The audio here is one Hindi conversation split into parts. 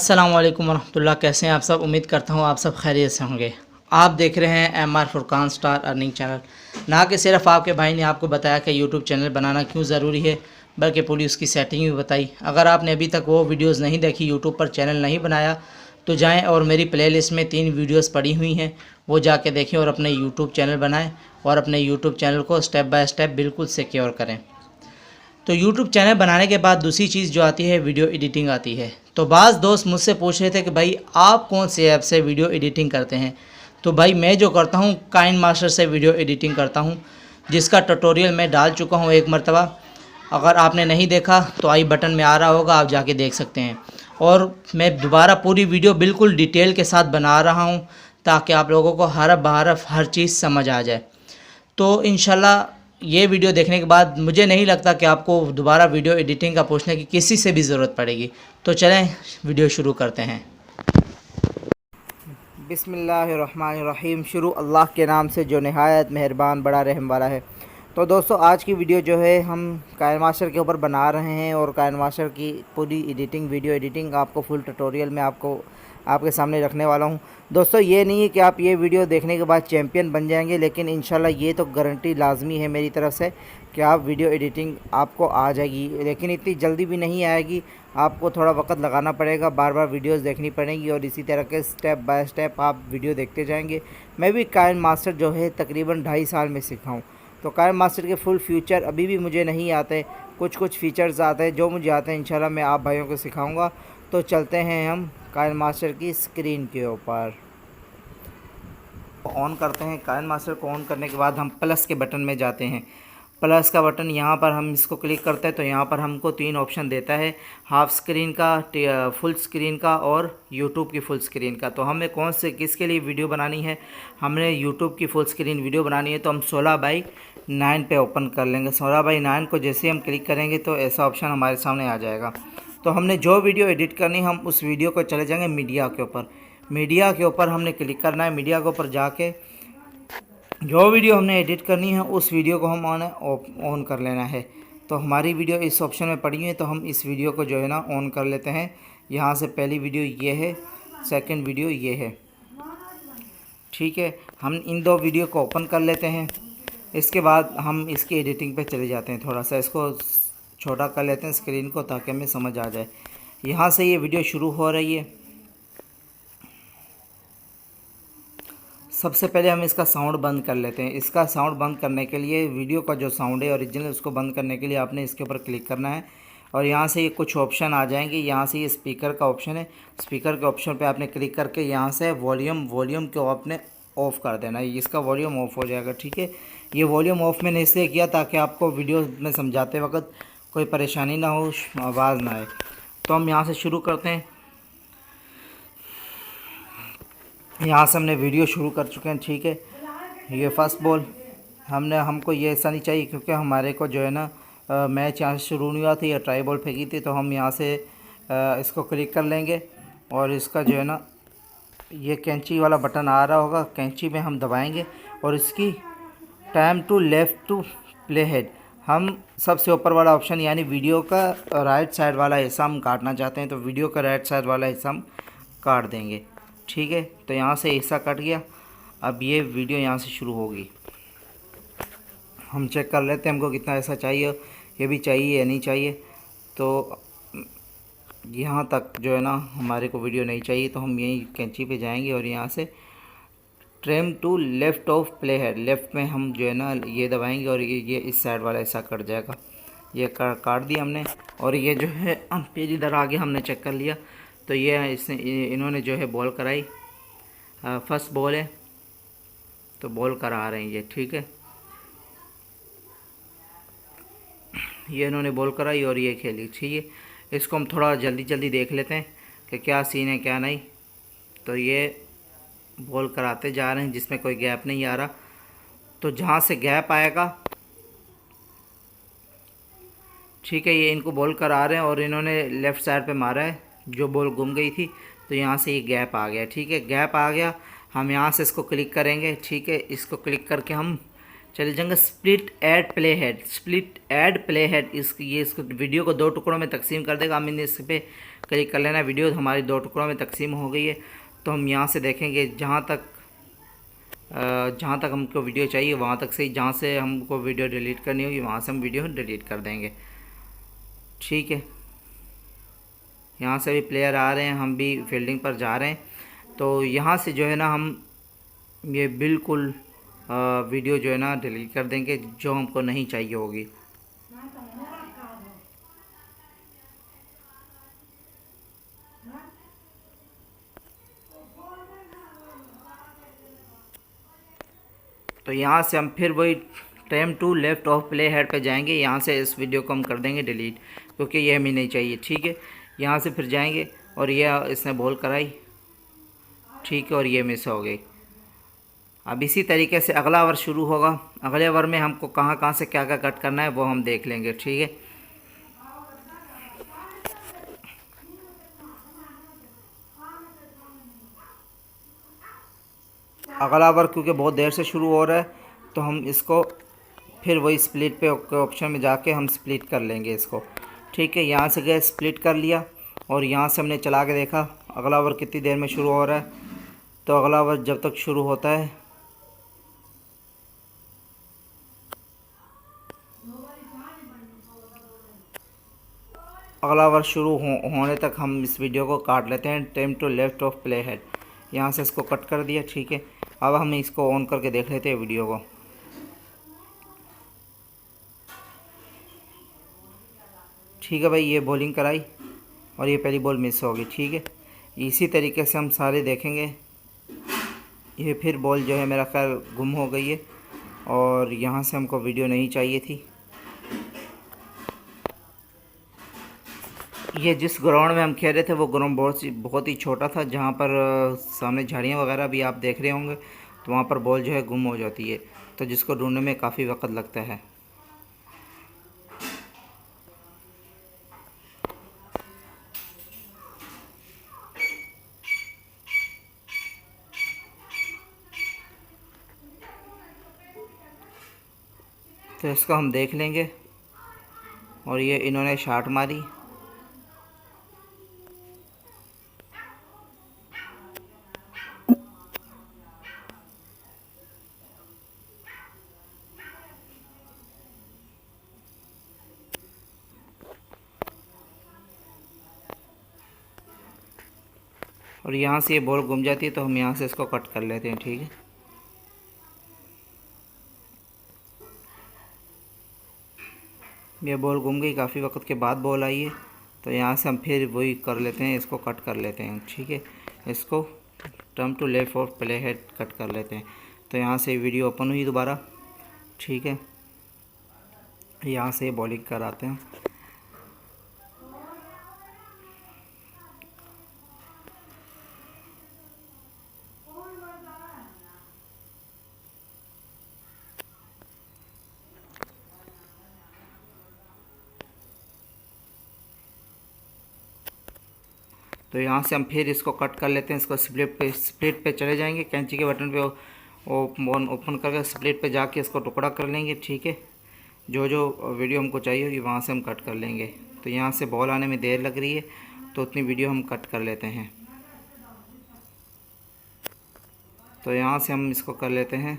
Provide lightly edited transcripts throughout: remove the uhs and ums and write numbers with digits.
अस्सलाम वालेकुम वरहमतुल्लाह। कैसे हैं आप सब? उम्मीद करता हूँ आप सब खैरियत से होंगे। आप देख रहे हैं MR Furqan star earning channel. ना कि सिर्फ आपके भाई ने आपको बताया कि यूट्यूब चैनल बनाना क्यों ज़रूरी है, बल्कि पूरी उसकी सेटिंग भी बताई। अगर आपने अभी तक वो वीडियोस नहीं देखी, यूट्यूब पर चैनल नहीं बनाया, तो जाएं और मेरी प्लेलिस्ट में 3 वीडियोस पड़ी हुई हैं, वो जाके देखें और अपने यूट्यूब चैनल बनाएं और अपने यूट्यूब चैनल को स्टेप बाय स्टेप बिल्कुल सिक्योर करें। तो यूट्यूब चैनल बनाने के बाद दूसरी चीज़ जो आती है, वीडियो एडिटिंग आती है। तो बाज़ दोस्त मुझसे पूछ रहे थे कि भाई आप कौन से ऐप से वीडियो एडिटिंग करते हैं। तो भाई मैं जो करता हूँ, काइन मास्टर से वीडियो एडिटिंग करता हूँ, जिसका ट्यूटोरियल मैं डाल चुका हूँ एक मरतबा। अगर आपने नहीं देखा तो आई बटन में आ रहा होगा, आप जाके देख सकते हैं। और मैं दोबारा पूरी वीडियो बिल्कुल डिटेल के साथ बना रहा हूँ, ताकि आप लोगों को हरफ बहरफ हर चीज़ समझ आ जाए। तो इंशाल्लाह ये वीडियो देखने के बाद मुझे नहीं लगता कि आपको दोबारा वीडियो एडिटिंग का पूछने की किसी से भी ज़रूरत पड़ेगी। तो चलें वीडियो शुरू करते हैं। बिस्मिल्लाहिर्रहमानिर्रहीम। शुरू अल्लाह के नाम से जो नहायत मेहरबान बड़ा रहम वाला है। तो दोस्तों, आज की वीडियो जो है हम काइन मास्टर के ऊपर बना रहे हैं और काइन मास्टर की पूरी एडिटिंग, वीडियो एडिटिंग आपको फुल ट्यूटोरियल में आपके सामने रखने वाला हूं। दोस्तों, ये नहीं है कि आप ये वीडियो देखने के बाद चैम्पियन बन जाएंगे, लेकिन इंशाल्लाह ये तो गारंटी लाजमी है मेरी तरफ से कि आप वीडियो एडिटिंग आपको आ जाएगी। लेकिन इतनी जल्दी भी नहीं आएगी, आपको थोड़ा वक्त लगाना पड़ेगा, बार बार वीडियोस देखनी पड़ेंगी और इसी तरह के स्टेप बाय स्टेप आप वीडियो देखते जाएंगे। मैं भी काइन मास्टर जो है तकरीबन 2.5 साल में सीखा हूँ। तो काइन मास्टर के फुल फ्यूचर अभी भी मुझे नहीं आते, कुछ फीचर्स आते हैं। जो मुझे आते हैं इंशाल्लाह मैं आप भाइयों को सिखाऊंगा। तो चलते हैं हम काइन मास्टर की स्क्रीन के ऊपर। ऑन करते हैं। काइन मास्टर को ऑन करने के बाद हम प्लस के बटन में जाते हैं। प्लस का बटन यहाँ पर हम इसको क्लिक करते हैं तो यहाँ पर हमको 3 ऑप्शन देता है, हाफ स्क्रीन का, फुल स्क्रीन का और यूट्यूब की फुल स्क्रीन का। तो हमें कौन से किसके लिए वीडियो बनानी है? हमने यूट्यूब की फुल स्क्रीन वीडियो बनानी है, तो हम 16:9 पे ओपन कर लेंगे। 16:9 को जैसे हम क्लिक करेंगे तो ऐसा ऑप्शन हमारे सामने आ जाएगा। तो हमने जो वीडियो एडिट करनी है, हम उस वीडियो को चले जाएंगे मीडिया के ऊपर। मीडिया के ऊपर हमने क्लिक करना है। मीडिया के ऊपर जाके जो वीडियो हमने एडिट करनी है उस वीडियो को हम ऑन कर लेना है। तो हमारी वीडियो इस ऑप्शन में पड़ी है, तो हम इस वीडियो को जो है ना ऑन कर लेते हैं। यहाँ से पहली वीडियो ये है, सेकंड वीडियो ये है, ठीक है। हम इन 2 वीडियो को ओपन कर लेते हैं। इसके बाद हम इसकी एडिटिंग पे चले जाते हैं। थोड़ा सा इसको छोटा कर लेते हैं स्क्रीन को, ताकि हमें समझ आ जाए। यहाँ से ये वीडियो शुरू हो रही है। सबसे पहले हम इसका साउंड बंद कर लेते हैं। इसका साउंड बंद करने के लिए, वीडियो का जो साउंड है ओरिजिनल, उसको बंद करने के लिए आपने इसके ऊपर क्लिक करना है और यहाँ से ये कुछ ऑप्शन आ जाएंगे। यहाँ से ये स्पीकर का ऑप्शन है, स्पीकर के ऑप्शन पे आपने क्लिक करके यहाँ से वॉल्यूम को आपने ऑफ़ कर देना है। इसका वॉल्यूम ऑफ़ हो जाएगा, ठीक है। ये वॉल्यूम ऑफ़ मैंने इसलिए किया ताकि आपको वीडियो में समझाते वक्त कोई परेशानी ना हो, आवाज़ ना आए। तो हम यहाँ से शुरू करते हैं। यहाँ से हमने वीडियो शुरू कर चुके हैं, ठीक है। ये फर्स्ट बॉल हमको ये ऐसा नहीं चाहिए, क्योंकि हमारे को जो है ना मैच यहाँ से शुरू नहीं हुआ था, या ट्राई बॉल फेंकी थी। तो हम यहाँ से इसको क्लिक कर लेंगे और इसका जो है ना ये कैंची वाला बटन आ रहा होगा, कैंची में हम दबाएंगे और इसकी time to left to playhead, हम सबसे ऊपर वाला ऑप्शन यानी वीडियो का राइट साइड वाला हिस्सा हम काटना चाहते हैं, तो वीडियो का राइट साइड वाला हिस्सा हम काट देंगे, ठीक है। तो यहाँ से हिस्सा कट गया। अब ये वीडियो यहाँ से शुरू होगी। हम चेक कर लेते हैं हमको कितना ऐसा चाहिए, ये भी चाहिए या नहीं चाहिए। तो यहाँ तक जो है ना हमारे को वीडियो नहीं चाहिए, तो हम यहीं कैंची पे जाएंगे और यहाँ से trim to left of playhead, left में हम जो है ना ये दबाएंगे और ये इस साइड वाला ऐसा कट जाएगा। ये काट दिया हमने। और ये जो है पेज इधर आगे हमने चेक कर लिया। तो ये इन्होंने जो है बॉल कराई, फर्स्ट बॉल है तो बॉल करा रहे हैं ये, ठीक है। ये इन्होंने बॉल कराई और ये खेली, ठीक है। इसको हम थोड़ा जल्दी देख लेते हैं कि क्या सीन है क्या नहीं। तो ये बॉल कराते जा रहे हैं जिसमें कोई गैप नहीं आ रहा। तो जहाँ से गैप आएगा, ठीक है, ये इनको बॉल करा रहे हैं और इन्होंने लेफ़्ट साइड पे मारा है, जो बॉल गुम गई थी। तो यहाँ से ये गैप आ गया, ठीक है। गैप आ गया, हम यहाँ से इसको क्लिक करेंगे, ठीक है। इसको क्लिक करके हम चले जाएंगे split add play head. Split add play head इसको वीडियो को 2 टुकड़ों में तकसीम कर देगा। हमने इस पर क्लिक कर लेना। वीडियो हमारी 2 टुकड़ों में तकसीम हो गई है। तो हम यहाँ से देखेंगे जहाँ तक हमको वीडियो चाहिए वहाँ तक सही। जहाँ से हमको वीडियो डिलीट करनी होगी वहाँ से हम वीडियो डिलीट कर देंगे, ठीक है। यहाँ से भी प्लेयर आ रहे हैं, हम भी फील्डिंग पर जा रहे हैं। तो यहाँ से जो है ना हम ये बिल्कुल वीडियो जो है ना डिलीट कर देंगे जो हमको नहीं चाहिए होगी। तो यहाँ से हम फिर वही time to left of playhead पे जाएंगे। यहाँ से इस वीडियो को हम कर देंगे डिलीट क्योंकि ये हमें नहीं चाहिए, ठीक है। यहाँ से फिर जाएंगे और ये इसने बॉल कराई, ठीक है, और ये मिस हो गई। अब इसी तरीके से अगला ओवर शुरू होगा। अगले ओवर में हमको कहाँ कहाँ से क्या क्या कट करना है वो हम देख लेंगे, ठीक है। अगला ओवर क्योंकि बहुत देर से शुरू हो रहा है तो हम इसको फिर वही स्प्लिट पे ऑप्शन में जाके हम स्प्लिट कर लेंगे इसको, ठीक है। यहाँ से गए स्प्लिट कर लिया और यहाँ से हमने चला के देखा अगला ओवर कितनी देर में शुरू हो रहा है। तो अगला ओवर जब तक शुरू होता है, अगला ओवर शुरू होने तक हम इस वीडियो को काट लेते हैं। Time to left of playhead, यहाँ से इसको कट कर दिया, ठीक है। अब हम इसको ऑन करके देख लेते हैं वीडियो को। ठीक है भाई, ये बॉलिंग कराई और ये पहली बॉल मिस हो गई, ठीक है। इसी तरीके से हम सारे देखेंगे। ये फिर बॉल जो है मेरा ख्याल गुम हो गई है और यहाँ से हमको वीडियो नहीं चाहिए थी। ये जिस ग्राउंड में हम खेल रहे थे वो ग्राउंड बहुत ही छोटा था, जहाँ पर सामने झाड़ियाँ वगैरह भी आप देख रहे होंगे। तो वहाँ पर बॉल जो है गुम हो जाती है, तो जिसको ढूंढने में काफ़ी वक्त लगता है। तो इसको हम देख लेंगे और ये इन्होंने शॉट मारी। और यहाँ से ये बॉल गुम जाती है तो हम यहाँ से इसको कट कर लेते हैं, ठीक है। ये बॉल गुम गई, काफ़ी वक्त के बाद बॉल आई है। तो यहाँ से हम फिर वही कर लेते हैं, इसको कट कर लेते हैं, ठीक है। इसको टर्म टू लेफ्ट और प्ले हेड कट कर लेते हैं। तो यहाँ से वीडियो ओपन हुई दोबारा, ठीक है। यहाँ से बॉलिंग कराते हैं। तो यहाँ से हम फिर इसको कट कर लेते हैं। इसको स्प्लिट पे चले जाएंगे, कैंची के बटन पे ओपन करके स्प्लिट पे जाके इसको टुकड़ा कर लेंगे, ठीक है। जो जो वीडियो हमको चाहिए होगी वहाँ से हम कट कर लेंगे। तो यहाँ से बॉल आने में देर लग रही है तो उतनी वीडियो हम कट कर लेते हैं। तो यहाँ से हम इसको कर लेते हैं।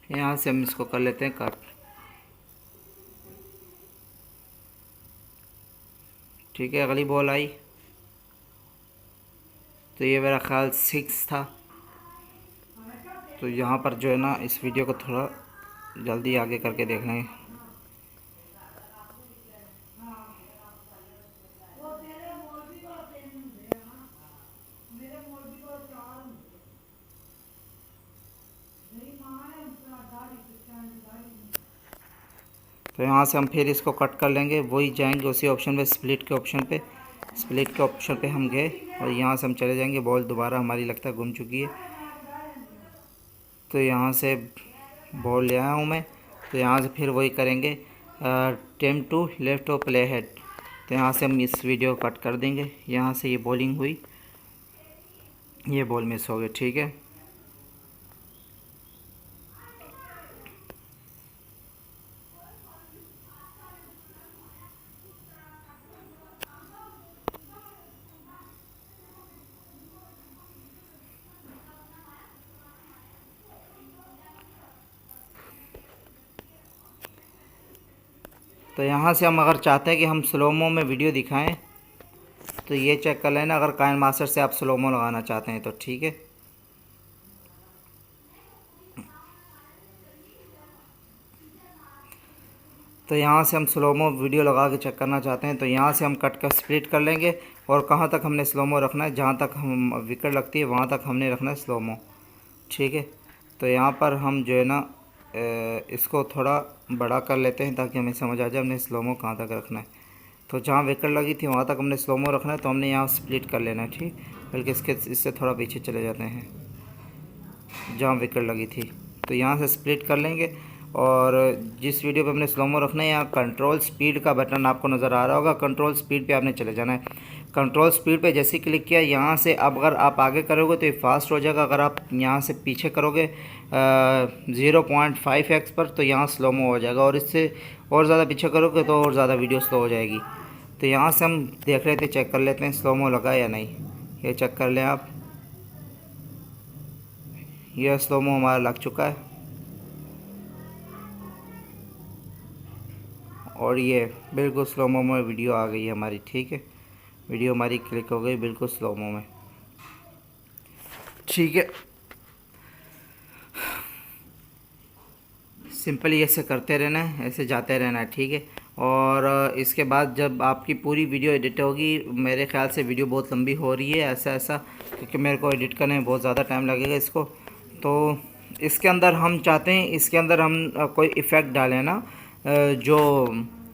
यहाँ से हम इसको कर लेते हैं कट, ठीक है। अगली बॉल आई तो ये मेरा ख्याल 6 था। तो यहाँ पर जो है ना इस वीडियो को थोड़ा जल्दी आगे करके देख लेंगे। तो यहाँ से हम फिर इसको कट कर लेंगे, वही जाएंगे उसी ऑप्शन पे, स्प्लिट के ऑप्शन पे, स्प्लिट के ऑप्शन पे हम गए और यहाँ से हम चले जाएंगे। बॉल दोबारा हमारी लगता है गुम चुकी है, तो यहाँ से बॉल ले आया हूँ मैं। तो यहाँ से फिर वही करेंगे, टेम टू लेफ्ट और प्ले हेड। तो यहाँ से हम इस वीडियो कट कर देंगे। यहाँ से ये बॉलिंग हुई, ये बॉल मिस हो गई, ठीक है। तो यहाँ से हम अगर चाहते हैं कि हम स्लोमो में वीडियो दिखाएं तो ये चेक कर लेना, अगर काइन मास्टर से आप स्लोमो लगाना चाहते हैं तो, ठीक है। तो यहाँ से हम स्लोमो वीडियो लगा के चेक करना चाहते हैं तो यहाँ से हम कट कर स्प्लिट कर लेंगे और कहाँ तक हमने स्लोमो रखना है, जहाँ तक हम विकेट लगती है वहाँ तक हमने रखना है स्लोमो, ठीक है। तो यहाँ पर हम जो है ना इसको थोड़ा बड़ा कर लेते हैं ताकि हमें समझ आ जाए हमने स्लोमो कहाँ तक रखना है। तो जहाँ विकेट लगी थी वहाँ तक हमने स्लोमो रखना है, तो हमने यहाँ स्प्लिट कर लेना है, ठीक। बल्कि इससे थोड़ा पीछे चले जाते हैं जहाँ विकेट लगी थी, तो यहाँ से स्प्लिट कर लेंगे। और जिस वीडियो पे हमने स्लोमो रखना है, यहाँ कंट्रोल स्पीड का बटन आपको नज़र आ रहा होगा, कंट्रोल स्पीड पे आपने चले जाना है। कंट्रोल स्पीड पे जैसे क्लिक किया, यहाँ से अब अगर आप आगे करोगे तो ये फास्ट हो जाएगा, अगर आप यहाँ से पीछे करोगे 0.5x पर तो यहाँ स्लोमो हो जाएगा, और इससे और ज़्यादा पीछे करोगे तो और ज़्यादा वीडियो स्लो हो जाएगी। तो यहाँ से हम देख रहे थे, चेक कर लेते हैं स्लोमो लगा या नहीं, ये चेक कर लें आप। यह स्लोमो हमारा लग चुका है और ये बिल्कुल स्लोमो में वीडियो आ गई है हमारी, ठीक है। वीडियो हमारी क्लिक हो गई बिल्कुल स्लोमो में, ठीक है। सिंपली ऐसे करते रहना है, ऐसे जाते रहना है, ठीक है। और इसके बाद जब आपकी पूरी वीडियो एडिट होगी, मेरे ख्याल से वीडियो बहुत लंबी हो रही है ऐसा क्योंकि मेरे को एडिट करने में बहुत ज़्यादा टाइम लगेगा इसको। तो इसके अंदर हम चाहते हैं, इसके अंदर हम कोई इफ़ेक्ट डालें ना जो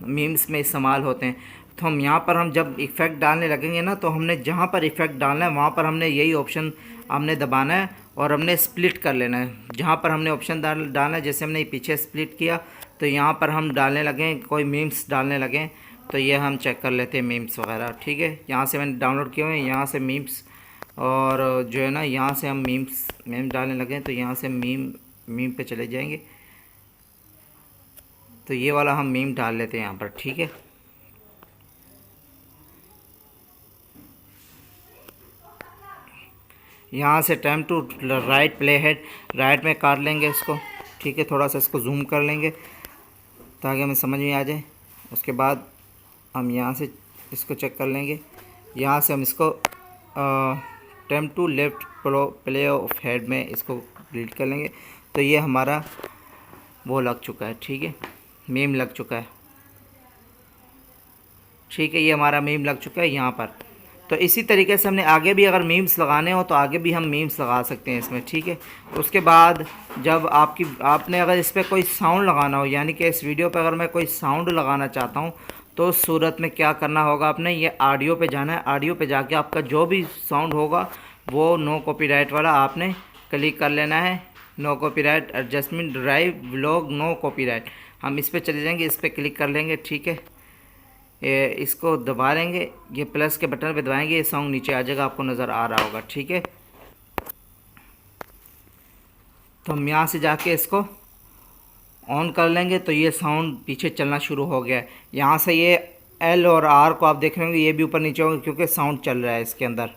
मीम्स में इस्तेमाल होते हैं। तो हम यहाँ पर हम जब इफ़ेक्ट डालने लगेंगे ना, तो हमने जहाँ पर इफ़ेक्ट डालना है वहाँ पर हमने यही ऑप्शन हमने दबाना है और हमने स्प्लिट कर लेना है। जहाँ पर हमने ऑप्शन डालना है, जैसे हमने पीछे स्प्लिट किया तो यहाँ पर हम डालने लगें, कोई मीम्स डालने लगें तो ये हम चेक कर लेते हैं मीम्स वगैरह, ठीक है। यहाँ से मैंने डाउनलोड किए हुए हैं, यहाँ से मीम्स, और जो है ना यहाँ से हम मीम्स डालने लगें तो यहाँ से मीम पे चले जाएंगे। तो ये वाला हम मीम डाल लेते हैं यहाँ पर, ठीक है। यहाँ से time to right playhead, right में काट लेंगे इसको, ठीक है। थोड़ा सा इसको जूम कर लेंगे ताकि हमें समझ में आ जाए। उसके बाद हम यहाँ से इसको चेक कर लेंगे, यहाँ से हम इसको time to left play of head में इसको डिलीट कर लेंगे। तो ये हमारा वो लग चुका है, ठीक है, मीम लग चुका है, ठीक है। ये हमारा मीम लग चुका है यहाँ पर। तो इसी तरीके से हमने आगे भी अगर मीम्स लगाने हो तो आगे भी हम मीम्स लगा सकते हैं इसमें, ठीक है। उसके बाद जब आपने अगर इस पर कोई साउंड लगाना हो, यानी कि इस वीडियो पर अगर मैं कोई साउंड लगाना चाहता हूँ तो उस सूरत में क्या करना होगा, आपने ये ऑडियो पे जाना है। ऑडियो पे जाके आपका जो भी साउंड होगा वो नो कॉपीराइट वाला आपने क्लिक कर लेना है। No copyright adjustment drive vlog no copyright, हम इस पर चले जाएंगे, इस पर क्लिक कर लेंगे, ठीक है। इसको दबा लेंगे, ये प्लस के बटन पे दबाएंगे, ये सॉन्ग नीचे आ जाएगा, आपको नज़र आ रहा होगा, ठीक है। तो हम यहाँ से जाके इसको ऑन कर लेंगे तो ये साउंड पीछे चलना शुरू हो गया है। यहाँ से ये एल और आर को आप देख रहे होंगे, ये भी ऊपर नीचे होंगे क्योंकि साउंड चल रहा है इसके अंदर।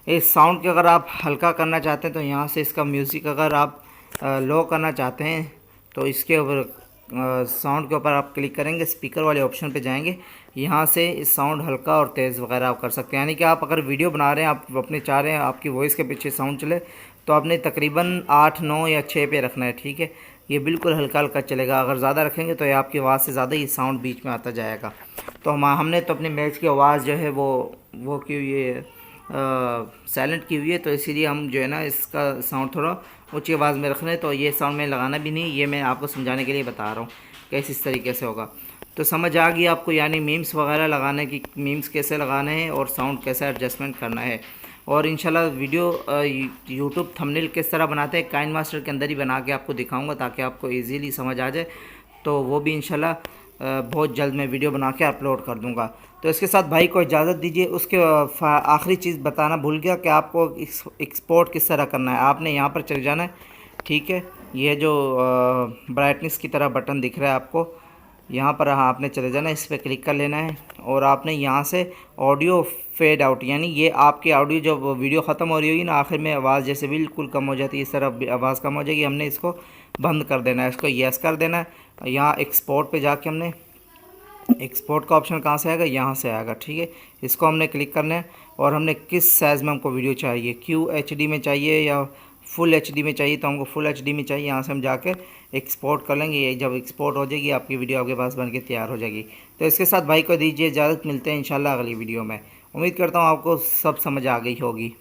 इस साउंड के अगर आप हल्का करना चाहते हैं तो यहाँ से इसका म्यूज़िक अगर आप लो करना चाहते हैं तो इसके ऊपर साउंड के ऊपर आप क्लिक करेंगे, स्पीकर वाले ऑप्शन पे जाएंगे, यहाँ से इस साउंड हल्का और तेज़ वगैरह आप कर सकते हैं। यानी कि आप अगर वीडियो बना रहे हैं, आप अपने चाह रहे हैं आपकी वॉइस के पीछे साउंड चले, तो आपने तकरीबन 8, 9 या 6 पे रखना है, ठीक है। ये बिल्कुल हल्का हल्का चलेगा, अगर ज़्यादा रखेंगे तो ये आपकी आवाज़ से ज़्यादा ही साउंड बीच में आता जाएगा। तो हमने तो अपने मैच की आवाज़ जो है वो की हुई है, साइलेंट की हुई है, तो इसीलिए हम जो है ना इसका साउंड थोड़ा ऊँची आवाज़ में रख रहे हैं। तो ये साउंड में लगाना भी नहीं, ये मैं आपको समझाने के लिए बता रहा हूँ कैसे इस तरीके से होगा। तो समझ आ गई आपको, यानी मीम्स वगैरह लगाने की, मीम्स कैसे लगाने हैं और साउंड कैसे एडजस्टमेंट करना है। और इंशाल्लाह वीडियो यूट्यूब थंबनेल किस तरह बनाते हैं काइन मास्टर के अंदर ही बना के आपको दिखाऊंगा, ताकि आपको इजीली समझ आ जाए। तो वो भी इंशाल्लाह बहुत जल्द मैं वीडियो बना के अपलोड कर दूंगा। तो इसके साथ भाई को इजाज़त दीजिए। उसके आखिरी चीज़ बताना भूल गया कि आपको एक्सपोर्ट किस तरह करना है। आपने यहाँ पर चले जाना है, ठीक है। ये जो ब्राइटनेस की तरह बटन दिख रहा है आपको, यहाँ पर आपने चले जाना है, इस पर क्लिक कर लेना है। और आपने यहाँ से ऑडियो फेड आउट, यानी ये आपकी ऑडियो जब वीडियो ख़त्म हो रही होगी ना, आखिर में आवाज़ जैसे बिल्कुल कम हो जाती है, इस तरह आवाज़ कम हो जाएगी, हमने इसको बंद कर देना है, इसको यस कर देना है। यहाँ एक्सपोर्ट पे जाके हमने, एक्सपोर्ट का ऑप्शन कहाँ से आएगा, यहाँ से आएगा, ठीक है। इसको हमने क्लिक करना है और हमने किस साइज़ में हमको वीडियो चाहिए, QHD में चाहिए या फुल HD में चाहिए, तो हमको फुल HD में चाहिए। यहाँ से हम जाके एक्सपोर्ट कर लेंगे। ये जब एक्सपोर्ट हो जाएगी आपकी वीडियो आपके पास बन के तैयार हो जाएगी। तो इसके साथ भाई को दीजिए इजाज़त, मिलते हैं इंशाल्लाह अगली वीडियो में। उम्मीद करता हूँ आपको सब समझ आ गई होगी।